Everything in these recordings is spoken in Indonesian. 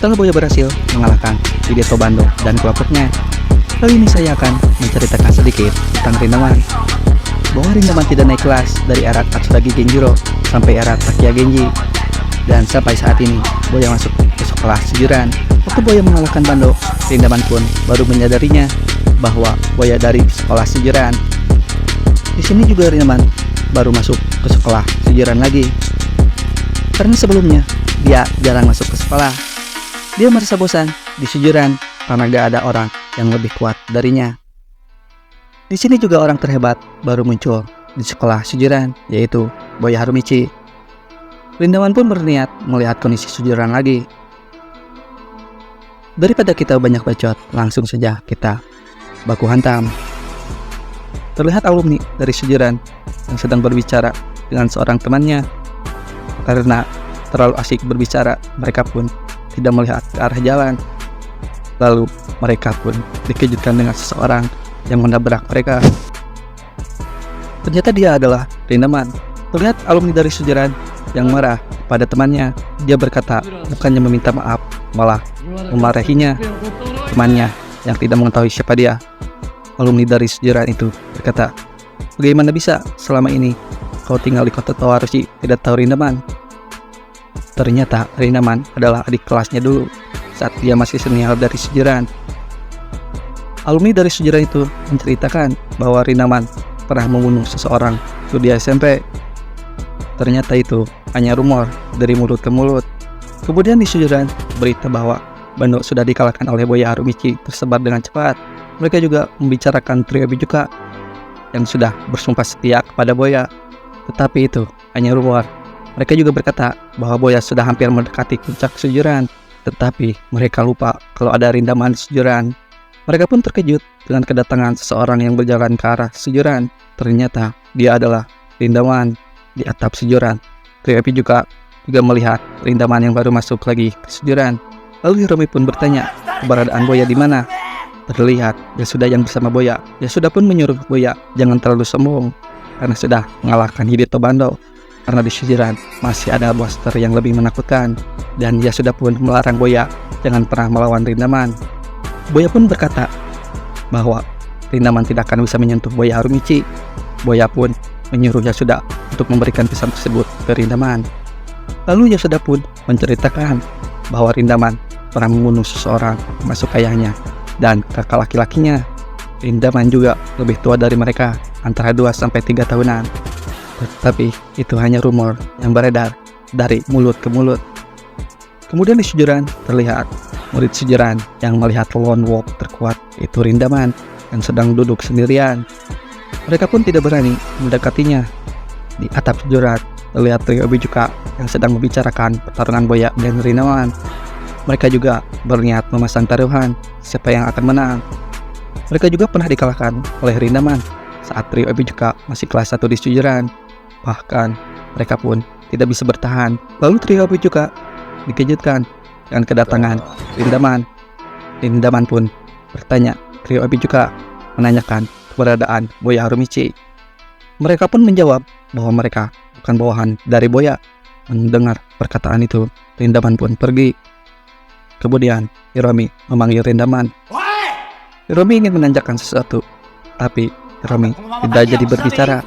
Setelah Boya berhasil mengalahkan Hideto Bando dan kelompoknya, kali ini saya akan menceritakan sedikit tentang Rindaman. Bahwa Rindaman tidak naik kelas dari era Katsuragi Genjiro sampai era Takia Genji. Dan sampai saat ini, Boya masuk ke sekolah sejuran. Waktu Boya mengalahkan Bando, Rindaman pun baru menyadarinya bahwa Boya dari sekolah sejuran. Di sini juga Rindaman baru masuk ke sekolah sejuran lagi. Karena sebelumnya, dia jarang masuk ke sekolah. Dia merasa bosan di sejuran karena gak ada orang yang lebih kuat darinya. Di sini juga orang terhebat baru muncul di sekolah sejuran, yaitu Boya Harumichi. Rindaman pun berniat melihat kondisi sejuran lagi. Daripada kita banyak bacot, langsung saja kita baku hantam. Terlihat alumni dari sejuran yang sedang berbicara dengan seorang temannya. Karena terlalu asik berbicara, mereka pun tidak melihat ke arah jalan. Lalu mereka pun dikejutkan dengan seseorang yang menabrak mereka. Ternyata dia adalah Rindaman. Terlihat alumni dari sejuran yang marah pada temannya. Dia berkata bukannya meminta maaf, malah memarahinya. Temannya yang tidak mengetahui siapa dia, alumni dari sejuran itu, berkata, "Bagaimana bisa selama ini kau tinggal di kota Towarushi tidak tahu Rindaman?" Ternyata Rindaman adalah adik kelasnya dulu saat dia masih senior dari sejuran. Alumni dari sejuran itu menceritakan bahwa Rindaman pernah membunuh seseorang waktu di SMP. Ternyata itu hanya rumor dari mulut ke mulut. Kemudian di sejuran, berita bahwa Bando sudah dikalahkan oleh Boya Harumichi tersebar dengan cepat. Mereka juga membicarakan trio Bijuka yang sudah bersumpah setia kepada Boya. Tetapi itu hanya rumor. Mereka juga berkata bahwa Boya sudah hampir mendekati puncak sejuran. Tetapi mereka lupa kalau ada Rindaman di sejuran. Mereka pun terkejut dengan kedatangan seseorang yang berjalan ke arah sejuran. Ternyata dia adalah Rindaman di atap sejuran. Trio Bijuka juga melihat Rindaman yang baru masuk lagi ke sejuran. Lalu Hiromi pun bertanya keberadaan Boya di mana. Terlihat Yasuda yang bersama Boya. Yasuda pun menyuruh Boya jangan terlalu sombong karena sudah mengalahkan Hideto Bando. Karena di sejuran masih ada monster yang lebih menakutkan. Dan Yasuda pun melarang Boya jangan pernah melawan Rindaman. Boya pun berkata bahwa Rindaman tidak akan bisa menyentuh Boya Harumichi. Boya pun menyuruh Yasuda untuk memberikan pesan tersebut ke Rindaman. Lalu Yasuda pun menceritakan bahwa Rindaman pernah membunuh seseorang termasuk ayahnya dan kakak laki-lakinya. Rindaman juga lebih tua dari mereka, antara 2-3 tahunan. Tetapi itu hanya rumor yang beredar dari mulut ke mulut. Kemudian di sejuran terlihat murid sejuran yang melihat lone wolf terkuat, itu Rindaman yang sedang duduk sendirian. Mereka pun tidak berani mendekatinya. Di atap sejuran terlihat trio Bijuka yang sedang membicarakan pertarungan Boya dan Rindaman. Mereka juga berniat memasang taruhan siapa yang akan menang. Mereka juga pernah dikalahkan oleh Rindaman saat trio Bijuka masih kelas 1 di sejuran. Bahkan mereka pun tidak bisa bertahan. Lalu trio Bijuka dikejutkan dengan kedatangan Rindaman. Rindaman pun bertanya trio Bijuka menanyakan keberadaan Boya Harumichi. Mereka pun menjawab bahwa mereka bukan bawahan dari Boya. Mendengar perkataan itu, Rindaman pun pergi. Kemudian Hiromi memanggil Rindaman. Hiromi ingin menanyakan sesuatu, tapi Hiromi tidak jadi berbicara.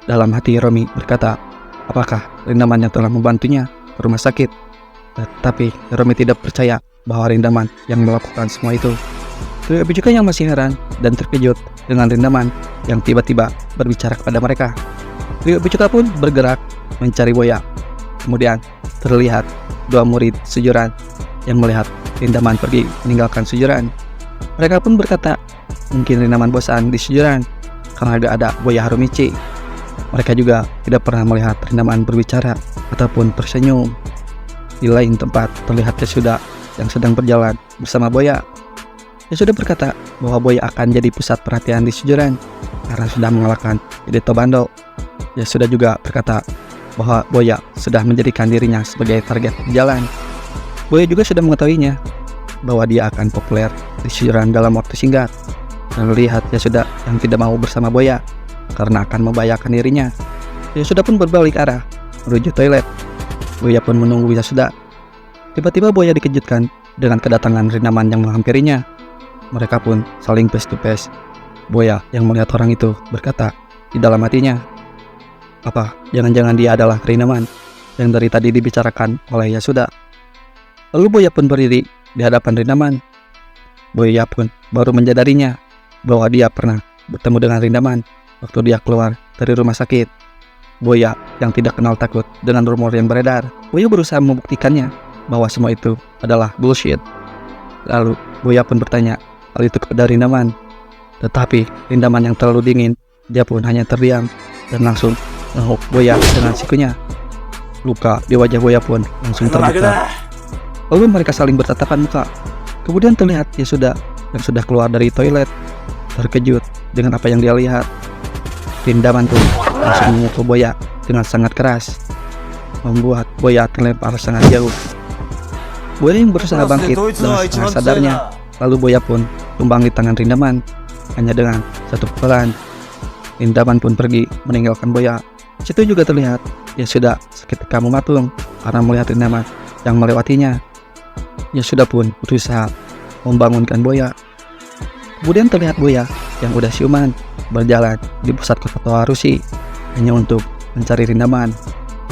Dalam hati Hiromi berkata, apakah Rindaman yang telah membantunya ke rumah sakit? Tetapi Hiromi tidak percaya bahwa Rindaman yang melakukan semua itu. Trio Bijuka yang masih heran dan terkejut dengan Rindaman yang tiba-tiba berbicara kepada mereka. Trio Bijuka pun bergerak mencari Boya. Kemudian terlihat 2 murid sejuran yang melihat Rindaman pergi meninggalkan sejuran. Mereka pun berkata, mungkin Rindaman bosan di sejuran karena gak ada Boya Harumichi. Mereka juga tidak pernah melihat Rindaman berbicara ataupun tersenyum. Di lain tempat terlihat Yasuda yang sedang berjalan bersama Boya. Yasuda berkata bahwa Boya akan jadi pusat perhatian di sejuran karena sudah mengalahkan Hideto Bando. Yasuda juga berkata bahwa Boya sudah menjadikan dirinya sebagai target di jalan. Boya juga sudah mengetahuinya bahwa dia akan populer di sejuran dalam waktu singkat. Dan lihat Yasuda yang tidak mau bersama Boya karena akan membahayakan dirinya. Yasuda pun berbalik arah menuju toilet. Boya pun menunggu Yasuda. Tiba-tiba Boya dikejutkan dengan kedatangan Rindaman yang menghampirinya. Mereka pun saling face to face. Boya yang melihat orang itu berkata di dalam hatinya, apa jangan-jangan dia adalah Rindaman yang dari tadi dibicarakan oleh Yasuda. Lalu Boya pun berdiri di hadapan Rindaman. Boya pun baru menyadarinya bahwa dia pernah bertemu dengan Rindaman waktu dia keluar dari rumah sakit. Boya yang tidak kenal takut dengan rumor yang beredar. Boya berusaha membuktikannya bahwa semua itu adalah bullshit. Lalu Boya pun bertanya hal itu kepada Rindaman. Tetapi Rindaman yang terlalu dingin, dia pun hanya terdiam dan langsung menghuk Boya dengan sikunya. Luka di wajah Boya pun langsung terbuka. Lalu mereka saling bertatapan muka. Kemudian terlihat Yasuda yang sudah keluar dari toilet, terkejut dengan apa yang dia lihat. Rindaman pun langsung memukul Boya dengan sangat keras, membuat Boya terlempar sangat jauh. Boya yang berusaha bangkit dengan setengah sadarnya. Lalu Boya pun tumbang di tangan Rindaman hanya dengan satu pukulan. Rindaman pun pergi meninggalkan Boya. Situ juga terlihat Yasuda seketika mematung karena melihat Rindaman yang melewatinya. Yasuda pun berusaha membangunkan Boya. Kemudian terlihat Boya yang udah siuman berjalan di pusat kota Towarushi hanya untuk mencari Rindaman.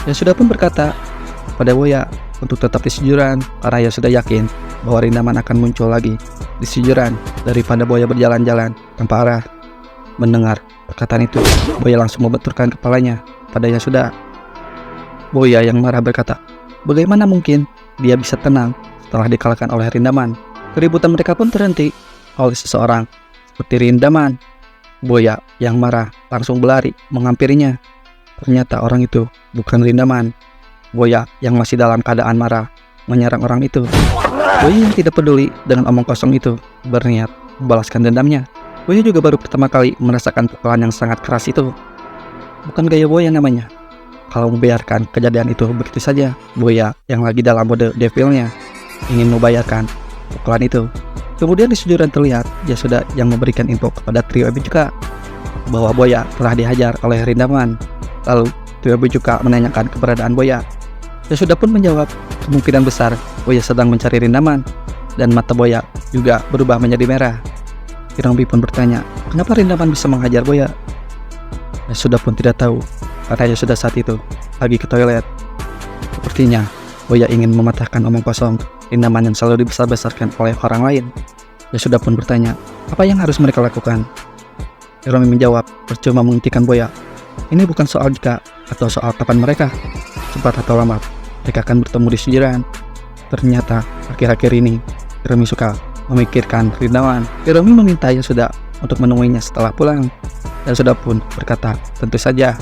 Yasuda pun berkata pada Boya untuk tetap di sejuran karena Yasuda yakin bahwa Rindaman akan muncul lagi di sejuran daripada Boya berjalan-jalan tanpa arah. Mendengar perkataan itu, Boya langsung membenturkan kepalanya pada Yasuda. Boya yang marah berkata, bagaimana mungkin dia bisa tenang setelah dikalahkan oleh Rindaman? Keributan mereka pun terhenti oleh seseorang seperti Rindaman. Boya yang marah langsung berlari menghampirinya. Ternyata orang itu bukan Rindaman. Boya yang masih dalam keadaan marah menyerang orang itu. Boya yang tidak peduli dengan omong kosong itu berniat membalaskan dendamnya. Boya juga baru pertama kali merasakan pukulan yang sangat keras itu. Bukan gaya Boya namanya. Kalau membiarkan kejadian itu begitu saja, Boya yang lagi dalam mode devilnya ingin membayarkan pukulan itu. Kemudian di sejuran terlihat Yasuda yang memberikan info kepada trio Ebijuka bahwa Boya telah dihajar oleh Rindaman. Lalu trio Ebijuka menanyakan keberadaan Boya. Yasuda pun menjawab kemungkinan besar Boya sedang mencari Rindaman, dan mata Boya juga berubah menjadi merah. Hiromi pun bertanya, kenapa Rindaman bisa menghajar Boya? Yasuda pun tidak tahu, karena Yasuda saat itu lagi ke toilet. Sepertinya Boya ingin mematahkan omong kosong Rindaman yang selalu dibesar-besarkan oleh orang lain. Yasuda pun bertanya, apa yang harus mereka lakukan? Hiromi menjawab, percuma menghentikan Boya. Ini bukan soal jika atau soal kapan mereka. Cepat atau lambat, mereka akan bertemu di sejuran. Ternyata akhir-akhir ini Hiromi suka memikirkan Rindaman. Hiromi meminta Yasuda untuk menemuinya setelah pulang. Yasuda pun berkata, tentu saja.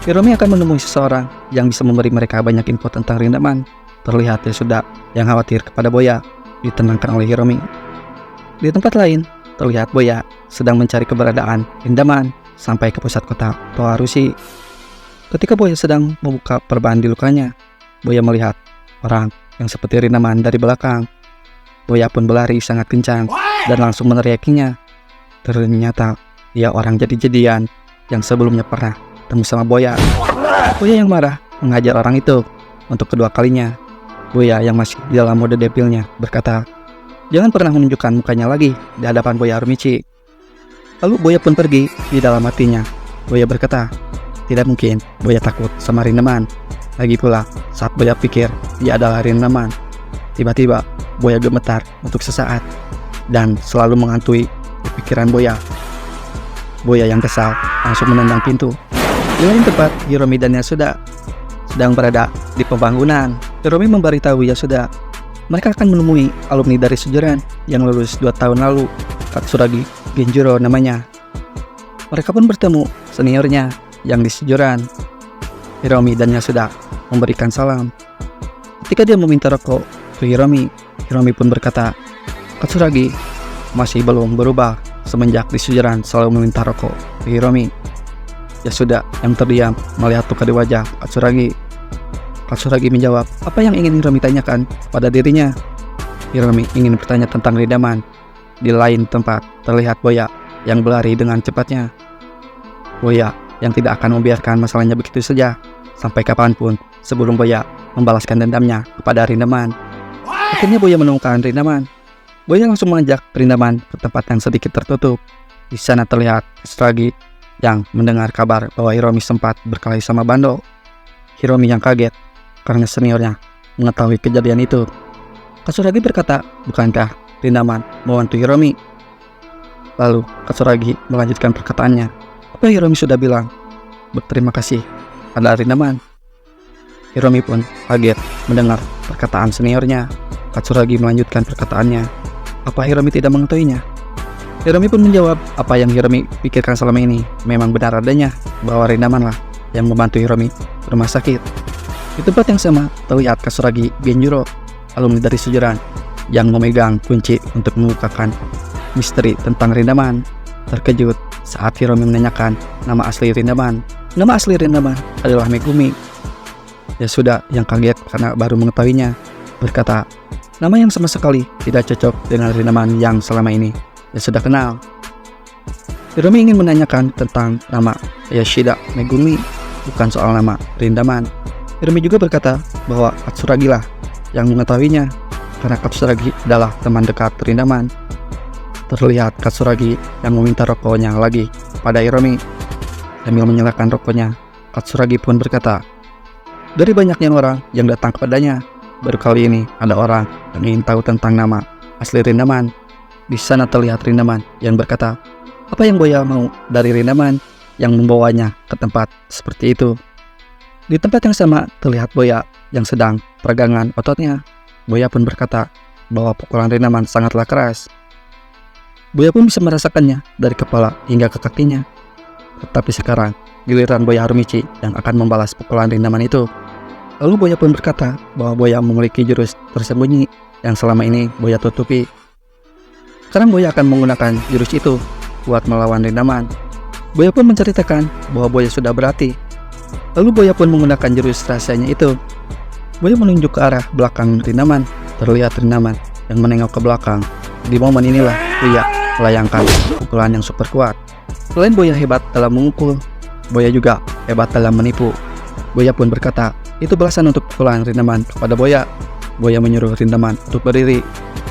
Hiromi akan menemui seseorang yang bisa memberi mereka banyak info tentang Rindaman. Terlihat Yasuda yang khawatir kepada Boya ditenangkan oleh Hiromi. Di tempat lain, terlihat Boya sedang mencari keberadaan Rindaman sampai ke pusat kota Towarushi. Ketika Boya sedang membuka perban di lukanya, Boya melihat orang yang seperti Rindaman dari belakang. Boya pun berlari sangat kencang dan langsung meneriakinya. Ternyata dia orang jadi-jadian yang sebelumnya pernah ketemu sama Boya. Boya yang marah menghajar orang itu untuk kedua kalinya. Boya yang masih di dalam mode devilnya berkata, jangan pernah menunjukkan mukanya lagi di hadapan Boya Harumichi. Lalu Boya pun pergi di dalam hatinya. Boya berkata, tidak mungkin Boya takut sama Rindaman. Lagi pula saat Boya pikir dia adalah Rindaman, tiba-tiba Boya gemetar untuk sesaat dan selalu menghantui pikiran Boya. Boya yang kesal langsung menendang pintu. Di lain tempat, Hiromi dan Yasuda sedang berada di pembangunan. Hiromi memberitahu Yasuda mereka akan menemui alumni dari sejuran yang lulus 2 tahun lalu, Katsuragi Genjuro namanya. Mereka pun bertemu seniornya yang di sejuran. Hiromi dan Yasuda memberikan salam. Ketika dia meminta rokok ke Hiromi, Hiromi pun berkata, Katsuragi masih belum berubah semenjak di sejuran selalu meminta rokok ke Hiromi. Yasuda yang terdiam melihat luka di wajah Katsuragi. Katsuragi menjawab, apa yang ingin Hiromi tanyakan pada dirinya? Hiromi ingin bertanya tentang Rindaman. Di lain tempat terlihat Boya yang berlari dengan cepatnya. Boya yang tidak akan membiarkan masalahnya begitu saja sampai kapanpun sebelum Boya membalaskan dendamnya kepada Rindaman. Akhirnya Boya menemukan Rindaman. Boya langsung mengajak Rindaman ke tempat yang sedikit tertutup. Di sana terlihat Katsuragi yang mendengar kabar bahwa Hiromi sempat berkelahi sama Bando. Hiromi yang kaget karena seniornya mengetahui kejadian itu. Katsuragi berkata, bukankah Rindaman membantu Hiromi? Lalu Katsuragi melanjutkan perkataannya. Apa Hiromi sudah bilang? Berterima kasih pada Rindaman. Hiromi pun kaget mendengar perkataan seniornya. Katsuragi melanjutkan perkataannya. Apa Hiromi tidak mengetahuinya? Hiromi pun menjawab apa yang Hiromi pikirkan selama ini memang benar adanya, bahwa Rindaman lah yang membantu Hiromi ke rumah sakit. Di tempat yang sama terlihat Katsuragi Genjuro, alumni dari Sujuran, yang memegang kunci untuk membukakan misteri tentang Rindaman. Terkejut saat Hiromi menanyakan nama asli Rindaman. Nama asli Rindaman adalah Megumi. Ya sudah, yang kaget karena baru mengetahuinya, berkata, nama yang sama sekali tidak cocok dengan Rindaman yang selama ini ya sudah kenal. Hiromi ingin menanyakan tentang nama Yashida Megumi, bukan soal nama Rindaman. Hiromi juga berkata bahwa Katsuragi lah yang mengetahuinya, karena Katsuragi adalah teman dekat Rindaman. Terlihat Katsuragi yang meminta rokoknya lagi pada Hiromi. Sambil menyalakan rokoknya, Katsuragi pun berkata, dari banyaknya orang yang datang kepadanya, baru kali ini ada orang yang ingin tahu tentang nama asli Rindaman. Di sana terlihat Rindaman yang berkata, apa yang Boya mau dari Rindaman yang membawanya ke tempat seperti itu. Di tempat yang sama terlihat Boya yang sedang peragangan ototnya. Boya pun berkata bahwa pukulan Rindaman sangatlah keras. Boya pun bisa merasakannya dari kepala hingga ke kakinya. Tetapi sekarang giliran Boya Harumichi yang akan membalas pukulan Rindaman itu. Lalu Boya pun berkata bahwa Boya memiliki jurus tersembunyi yang selama ini Boya tutupi. Sekarang Boya akan menggunakan jurus itu buat melawan Rindaman. Boya pun menceritakan bahwa Boya sudah berlatih. Lalu Boya pun menggunakan jurus rahasianya itu. Boya menunjuk ke arah belakang Rindaman. Terlihat Rindaman yang menengok ke belakang. Di momen inilah Boya melayangkan pukulan yang super kuat. Selain Boya hebat dalam memukul, Boya juga hebat dalam menipu. Boya pun berkata, itu balasan untuk pukulan Rindaman kepada Boya. Boya menyuruh Rindaman untuk berdiri.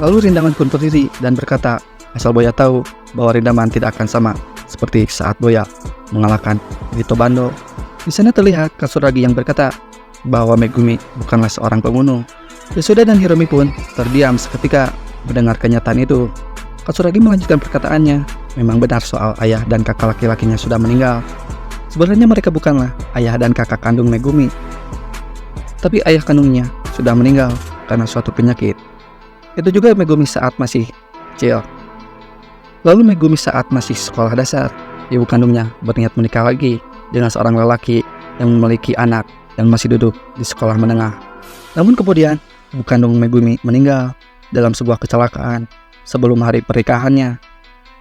Lalu Rindaman pun berdiri dan berkata, asal Boya tahu bahwa Rindaman tidak akan sama seperti saat Boya mengalahkan Rito Bando. Di sana terlihat Katsuragi yang berkata bahwa Megumi bukanlah seorang pembunuh. Yasuda dan Hiromi pun terdiam seketika mendengar kenyataan itu. Katsuragi melanjutkan perkataannya, memang benar soal ayah dan kakak laki-lakinya sudah meninggal. Sebenarnya mereka bukanlah ayah dan kakak kandung Megumi, tapi ayah kandungnya sudah meninggal karena suatu penyakit. Itu juga Megumi saat masih kecil. Lalu Megumi saat masih sekolah dasar, ibu kandungnya berniat menikah lagi dengan seorang lelaki yang memiliki anak yang masih duduk di sekolah menengah. Namun kemudian ibu kandung Megumi meninggal dalam sebuah kecelakaan sebelum hari pernikahannya.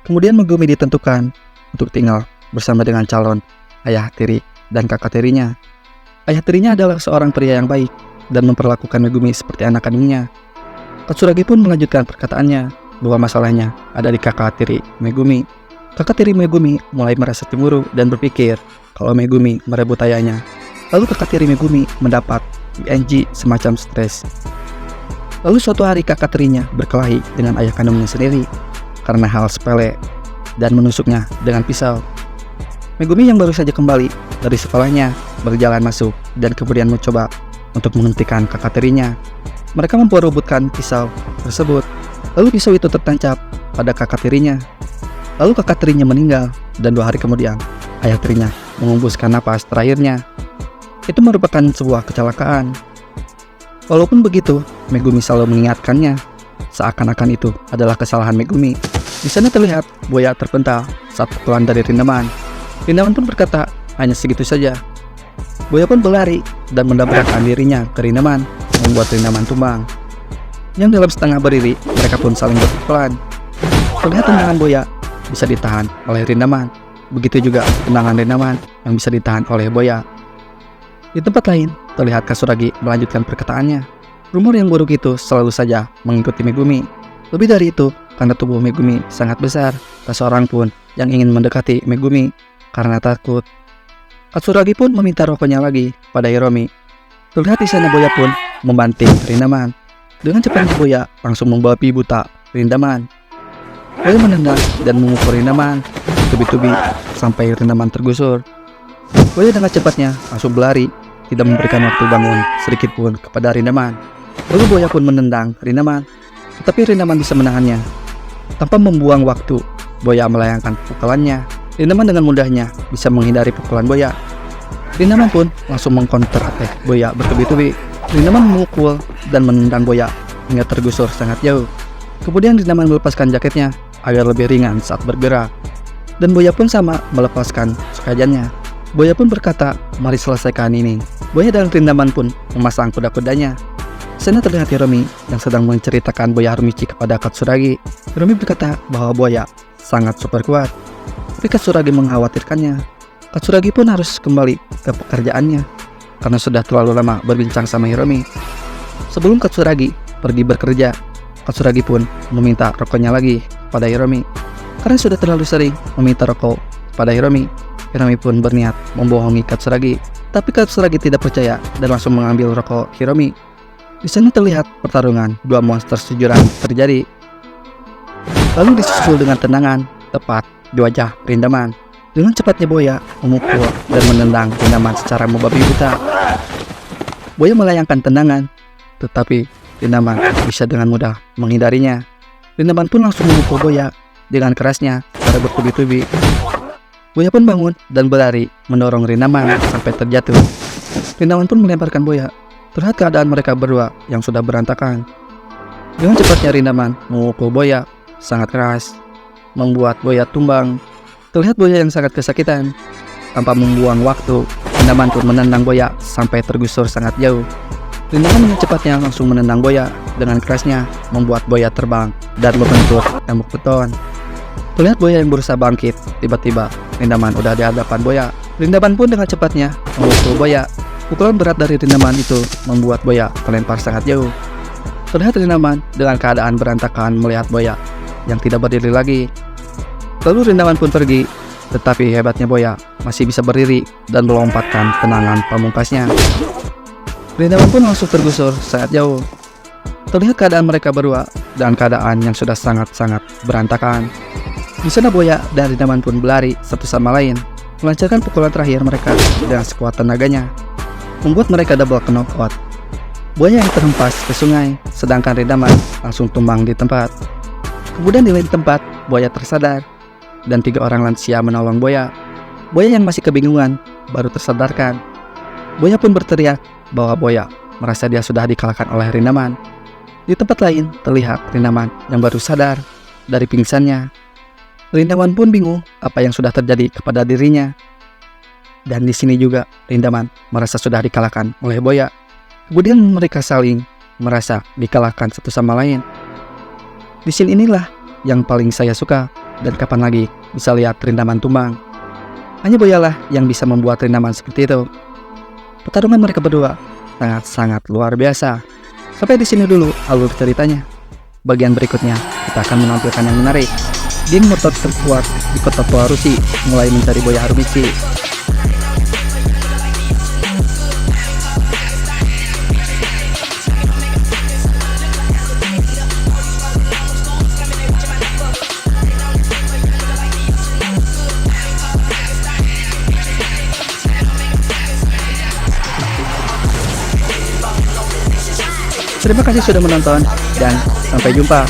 Kemudian Megumi ditentukan untuk tinggal bersama dengan calon ayah tiri dan kakak tirinya. Ayah tirinya adalah seorang pria yang baik dan memperlakukan Megumi seperti anak kandungnya. Katsuragi pun melanjutkan perkataannya bahwa masalahnya ada di kakak tiri Megumi. Kakak tiri Megumi mulai merasa cemburu dan berpikir kalau Megumi merebut ayahnya. Lalu kakak tiri Megumi mendapat BNG semacam stres. Lalu suatu hari kakak tirinya berkelahi dengan ayah kandungnya sendiri karena hal sepele dan menusuknya dengan pisau. Megumi yang baru saja kembali dari sekolahnya berjalan masuk dan kemudian mencoba untuk menghentikan kakak tirinya. Mereka memperebutkan pisau tersebut. Lalu pisau itu tertancap pada kakak tirinya. Lalu kakak tirinya meninggal dan 2 hari kemudian ayah tirinya mengembuskan napas terakhirnya. Itu merupakan sebuah kecelakaan. Walaupun begitu, Megumi selalu mengingatkannya seakan-akan itu adalah kesalahan Megumi. Di sana terlihat Boya terpental saat pukulan dari Rindaman. Rindaman pun berkata, hanya segitu saja. Boya pun berlari dan mendabrakkan dirinya ke Rindaman, membuat Rindaman tumbang. Yang dalam setengah berdiri, mereka pun saling berpukulan. Terlihat tendangan Boya bisa ditahan oleh Rindaman. Begitu juga tendangan Rindaman yang bisa ditahan oleh Boya. Di tempat lain, terlihat Katsuragi melanjutkan perkataannya. Rumor yang buruk itu selalu saja mengikuti Megumi. Lebih dari itu, karena tubuh Megumi sangat besar, tak seorang pun yang ingin mendekati Megumi karena takut. Katsuragi pun meminta rokoknya lagi pada Hiromi. Terlihat di sana Boya pun membanting Rindaman. Dengan cepatnya Boya langsung membabi buta Rindaman. Boya menendang dan memukul Rindaman tubi-tubi sampai Rindaman tergusur. Boya dengan cepatnya langsung berlari, tidak memberikan waktu bangun sedikit pun kepada Rindaman. Lalu Boya pun menendang Rindaman, tetapi Rindaman bisa menahannya. Tanpa membuang waktu, Boya melayangkan pukulannya. Rindaman dengan mudahnya bisa menghindari pukulan Boya. Rindaman pun langsung mengcounter attack Boya bertubi-tubi. Rindaman memukul dan menendang Boya hingga tergusur sangat jauh. Kemudian Rindaman melepaskan jaketnya agar lebih ringan saat bergerak. Dan Boya pun sama melepaskan sekajannya. Boya pun berkata, "Mari selesaikan ini." Boya dan Rindaman pun memasang kuda-kudanya. Sana terlihat Hiromi yang sedang menceritakan Boya Harumichi kepada Katsuragi. Hiromi berkata bahwa Boya sangat super kuat, tapi Katsuragi mengkhawatirkannya. Katsuragi pun harus kembali ke pekerjaannya karena sudah terlalu lama berbincang sama Hiromi. Sebelum Katsuragi pergi bekerja, Katsuragi pun meminta rokoknya lagi pada Hiromi. Karena sudah terlalu sering meminta rokok pada Hiromi, Hiromi pun berniat membohongi Katsuragi. Tapi Katsuragi tidak percaya dan langsung mengambil rokok Hiromi. Di sana terlihat pertarungan dua monster sejuran terjadi. Lalu disusul dengan tendangan tepat di wajah Rindaman. Dengan cepatnya Boya memukul dan menendang Rindaman secara membabi buta. Boya melayangkan tendangan, tetapi Rindaman bisa dengan mudah menghindarinya. Rindaman pun langsung memukul Boya dengan kerasnya pada bertubi-tubi. Boya pun bangun dan berlari mendorong Rindaman sampai terjatuh. Rindaman pun melemparkan Boya. Terlihat keadaan mereka berdua yang sudah berantakan. Dengan cepatnya Rindaman memukul Boya sangat keras, membuat Boya tumbang. Terlihat Boya yang sangat kesakitan. Tanpa membuang waktu, Rindaman pun menendang Boya sampai tergusur sangat jauh. Rindaman dengan cepatnya langsung menendang Boya dengan kerasnya, membuat Boya terbang dan membentur tembok beton. Terlihat Boya yang berusaha bangkit, tiba-tiba Rindaman udah di hadapan Boya. Rindaman pun dengan cepatnya memukul Boya. Pukulan berat dari Rindaman itu membuat Boya terlempar sangat jauh. Terlihat Rindaman dengan keadaan berantakan melihat Boya yang tidak berdiri lagi. Lalu Rindaman pun pergi, tetapi hebatnya Boya masih bisa berdiri dan melompatkan tendangan pamungkasnya. Rindaman pun langsung tergusur sangat jauh. Terlihat keadaan mereka berdua dan keadaan yang sudah sangat-sangat berantakan. Di sana Boya dan Rindaman pun berlari satu sama lain, melancarkan pukulan terakhir mereka dengan sekuat tenaganya, membuat mereka double knockout. Boya yang terhempas ke sungai, sedangkan Rindaman langsung tumbang di tempat. Kemudian di lain tempat, Boya tersadar dan 3 orang lansia menolong Boya. Boya yang masih kebingungan baru tersadarkan. Boya pun berteriak bahwa Boya merasa dia sudah dikalahkan oleh Rindaman. Di tempat lain terlihat Rindaman yang baru sadar dari pingsannya. Rindaman pun bingung apa yang sudah terjadi kepada dirinya. Dan di sini juga Rindaman merasa sudah dikalahkan oleh Boya. Kemudian mereka saling merasa dikalahkan satu sama lain. Di scene inilah yang paling saya suka. Dan kapan lagi bisa lihat Rindaman tumbang? Hanya Boyalah yang bisa membuat Rindaman seperti itu. Pertarungan mereka berdua sangat-sangat luar biasa. Sampai di sini dulu alur ceritanya. Bagian berikutnya kita akan menampilkan yang menarik. Geng motor terkuat di kota Fuarushi mulai mencari Boya Harumichi. Terima kasih sudah menonton dan sampai jumpa.